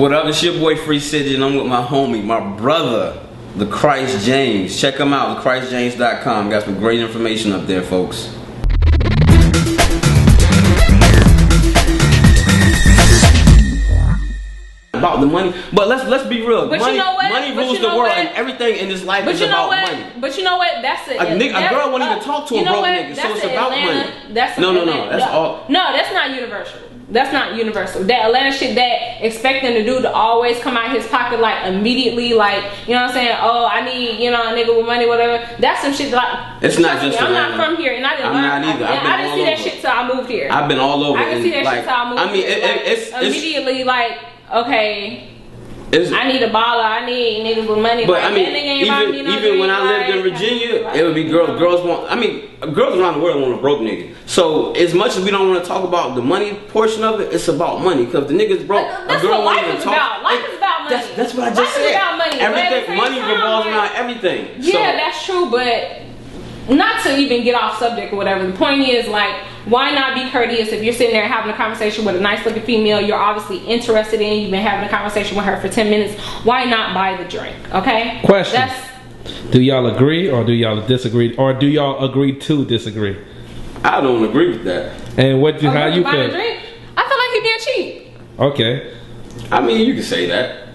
What up? It's your boy Free City, and I'm with my homie, my brother, the Christ James. Check him out, thechristjames.com. Got some great information up there, folks. About the money, but let's be real. But money, you know what? Money rules the world, and everything in this life is about money. But you know what? That's it. A girl won't even talk to a broke nigga, so it's about money. No. That's all. No, that's not universal. That's not universal. That Atlanta shit, that expecting the dude to always come out his pocket like immediately, like, you know what I'm saying? Oh, I need, you know, a nigga with money, whatever. That's some shit like. It's not just. I'm not from here, and I didn't learn. I'm not either. I didn't see that shit till I moved here. I've been all over. I can see that shit till I moved here. I mean, it's immediately like, okay. I need a baller. I need niggas with money. But like, I mean, even when I lived in Virginia, it would be girls. Girls want. I mean, girls around the world want a broke nigga. So as much as we don't want to talk about the money portion of it, it's about money. Because the nigga's broke. That's what life is about. Life is about money. That's what I just said. Life is about money. Everything, money revolves around everything. Yeah, that's true. But not to even get off subject or whatever. The point is, like, why not be courteous if you're sitting there having a conversation with a nice looking female you're obviously interested in, you've been having a conversation with her for 10 minutes, why not buy the drink, okay? Question. Do y'all agree or do y'all disagree? Or do y'all agree to disagree? I don't agree with that. And how you feel? Drink? I feel like he being cheap. Okay. I mean, you can say that.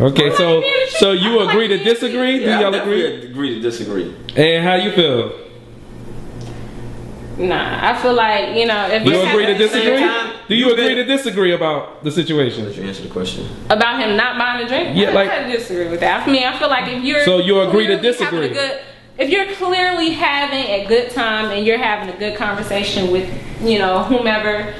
Okay, so you agree to disagree? Yeah, do y'all agree to disagree? And how you feel? Nah, I feel like, you know, if you agree to disagree? Do you agree to disagree about the situation? Let you answer the question. About him not buying a drink? Yeah, I disagree with that. I mean, I feel like if you're so you agree to disagree. If you're clearly having a good time and you're having a good conversation with, you know, whomever,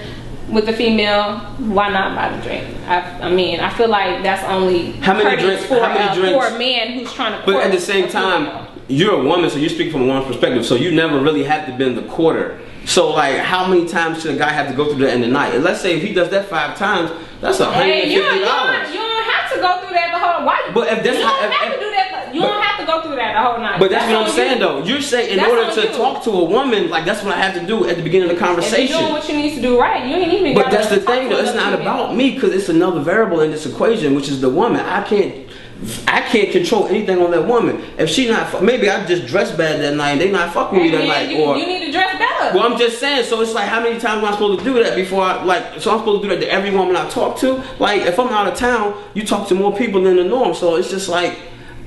with the female, why not buy the drink? I mean, I feel like that's only how many drinks for a man who's trying to. But at the same time, you're a woman, so you speak from a woman's perspective. So you never really have to bend the quarter. So like, how many times should a guy have to go through that in the night? And let's say if he does that 5 times, that's $150. Hey, you don't have to go through that the whole. Why? But if that's you don't have to do that. You don't have to go through that the whole night. But that's what I'm saying though. You're saying in order to talk to a woman, like that's what I have to do at the beginning of the conversation. If you're doing what you need to do right, you ain't even. But that's the thing though. It's not about me because it's another variable in this equation, which is the woman. I can't control anything on that woman. If she not, maybe I just dress bad that night and they not fucking with me that night. Or you need to dress better. Well, I'm just saying. So it's like, how many times am I supposed to do that before I like? So I'm supposed to do that to every woman I talk to. Like if I'm out of town, you talk to more people than the norm. So it's just like.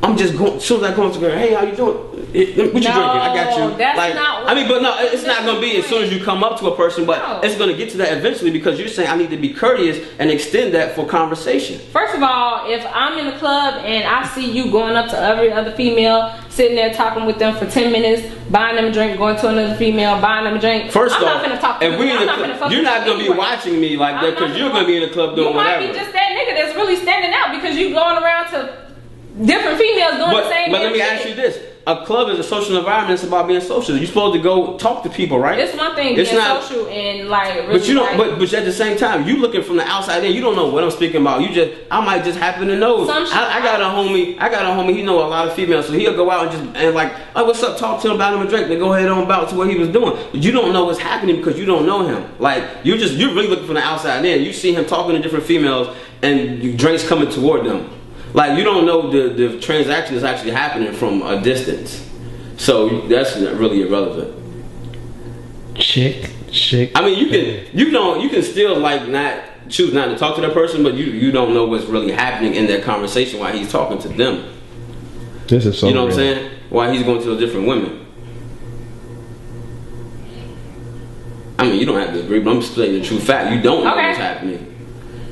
I'm just going, as soon as I go into her, hey, how you doing? What you drinking? I got you. That's like, not what I mean, but no, it's not going to be as soon as you come up to a person, but it's going to get to that eventually because you're saying I need to be courteous and extend that for conversation. First of all, if I'm in the club and I see you going up to every other female, sitting there talking with them for 10 minutes, buying them a drink, going to another female, buying them a drink. First I'm off, not going to talk to you. You're not going to be watching me like that because you're going to be in the club doing whatever. You might be just that nigga that's really standing out because you going around to different females doing the same thing. But let me ask you this. A club is a social environment. It's about being social. You're supposed to go talk to people, right? It's one thing being social and like really. But you don't. But at the same time, you looking from the outside in. You don't know what I'm speaking about. I might just happen to know. I got a homie. He know a lot of females, so he'll go out and like, oh, what's up? Talk to him about him a drink. Then go ahead on about to what he was doing. But you don't know what's happening because you don't know him. Like you're really looking from the outside in. You see him talking to different females and drinks coming toward them. Like you don't know the transaction is actually happening from a distance, so that's really irrelevant. Chick. I mean, you can still like not choose not to talk to that person, but you don't know what's really happening in that conversation while he's talking to them. This is so. You know what I'm saying? While he's going to those different women. I mean, you don't have to agree, but I'm just saying the true fact. You don't know what's happening.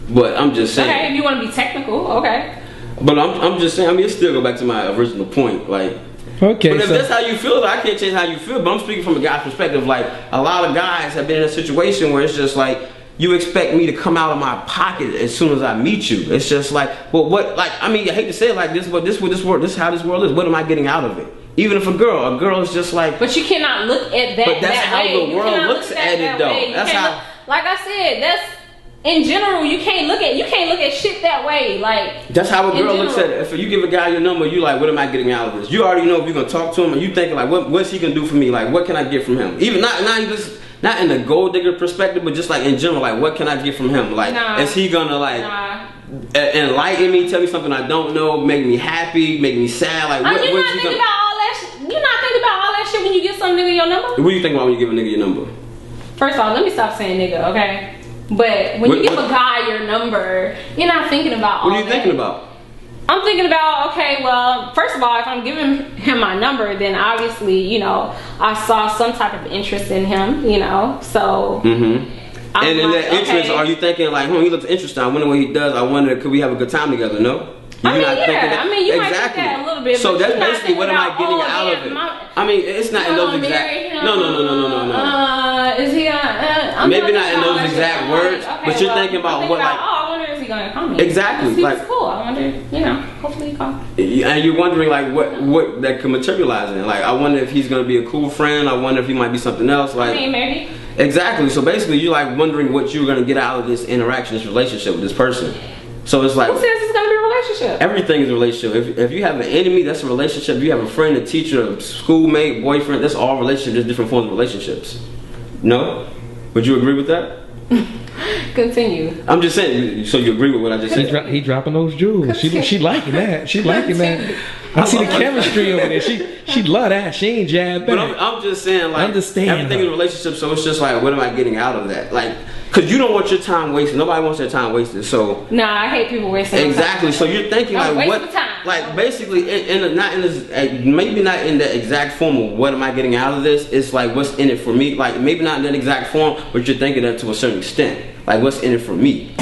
But I'm just saying. Okay, if you want to be technical, okay. But I'm just saying, I mean, it still go back to my original point, like. Okay. But if that's how you feel, I can't change how you feel. But I'm speaking from a guy's perspective. Like a lot of guys have been in a situation where it's just like you expect me to come out of my pocket as soon as I meet you. It's just like, well, what? Like, I mean, I hate to say it like this, but this is how this world is. What am I getting out of it? Even if a girl is just like. But you cannot look at that. But that's that how way. the world looks at it, though. That's how. Like I said, that's. In general, you can't look at shit that way. Like that's how a girl looks at it. If you give a guy your number, you like, what am I getting out of this? You already know if you're gonna talk to him, and you thinking like, what's he gonna do for me? Like, what can I get from him? Even not in the gold digger perspective, but just like in general, like, what can I get from him? Like, is he gonna like enlighten me, tell me something I don't know, make me happy, make me sad. Like, you're not thinking about all that shit. You're not thinking about all that shit when you give some nigga your number? What do you think about when you give a nigga your number? First of all, let me stop saying nigga, okay? But when you give a guy your number, you're not thinking about all that. What are you thinking about? I'm thinking about, okay, well, first of all, if I'm giving him my number, then obviously, you know, I saw some type of interest in him, you know, so. And in that interest, are you thinking like, he looks interesting, I wonder what he does, I wonder, could we have a good time together, no? You might think that a little bit. So that's basically what am I getting out of it? I mean, it's not in those exact. No. Is he gonna? Maybe not in those exact words, but you're thinking about what like. Oh, I wonder is he gonna call me? Exactly. He's like cool. I wonder, you know, hopefully he calls. And you're wondering like what that could materialize in. Like I wonder if he's gonna be a cool friend. I wonder if he might be something else. Like maybe. Exactly. So basically, you're like wondering what you're gonna get out of this interaction, this relationship with this person. So it's like, who says it's gonna be a relationship? Everything is a relationship. If you have an enemy, that's a relationship. If you have a friend, a teacher, a schoolmate, boyfriend, that's all relationships. There's different forms of relationships. No? Would you agree with that? Continue. I'm just saying. So you agree with what I just said? He dropping those jewels. She liking that. She liking that. I see the chemistry over there. She love that. She ain't jabbed back. But I'm just saying, like, understand everything in a relationship. So it's just like, what am I getting out of that? Like, because you don't want your time wasted. Nobody wants their time wasted. So nah, I hate people wasting. Exactly. So you're thinking like, what? Time. Like basically, maybe not in the exact form of what am I getting out of this. It's like what's in it for me. Like maybe not in that exact form, but you're thinking that to a certain extent. Like what's in it for me.